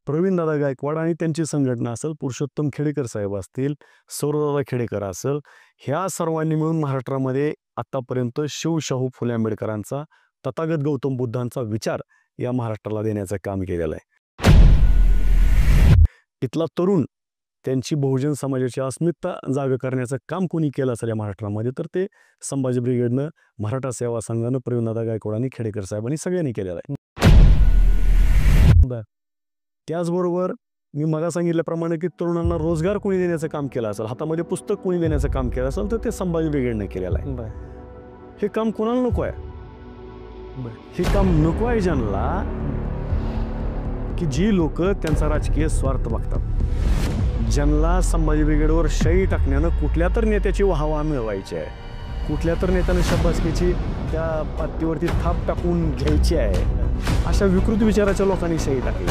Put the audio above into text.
प्रवीणदादा गायकवाड आणि त्यांची संघटना असेल, पुरुषोत्तम खेडेकर साहेब असतील, सौरदादा खेडेकर असेल, ह्या सर्वांनी मिळून महाराष्ट्रामध्ये आतापर्यंत शिवशाहू फुले आंबेडकरांचा, तथागत गौतम बुद्धांचा विचार या महाराष्ट्राला देण्याचं काम केलेलं आहे. इथला तरुण त्यांची बहुजन समाजाची अस्मिता जागा करण्याचं काम कोणी केलं असेल या महाराष्ट्रामध्ये, तर ते संभाजी ब्रिगेडनं, मराठा सेवा संघानं, प्रवीणदादा गायकवाड आणि खेडेकर साहेबांनी सगळ्यांनी केलेलं आहे. त्याचबरोबर मी मला सांगितल्याप्रमाणे की तरुणांना रोजगार कोणी देण्याचं काम केलं असेल, हातामध्ये पुस्तक कोणी देण्याचं काम केलं असेल, तर ते संभाजी ब्रिगेडने केलेलं आहे. हे काम कोणाला नको आहे? हे काम नको आहे ज्यांना की जी लोक त्यांचा राजकीय स्वार्थ बघतात, ज्यांना संभाजी ब्रिगेडवर शाई टाकण्यानं कुठल्या तर नेत्याची वाहवा मिळवायची आहे, कुठल्या तर नेत्यानं शाबासकीची त्या पातळीवरती थाप टाकून घ्यायची आहे, अशा विकृत विचाराच्या लोकांनी शाई टाकली.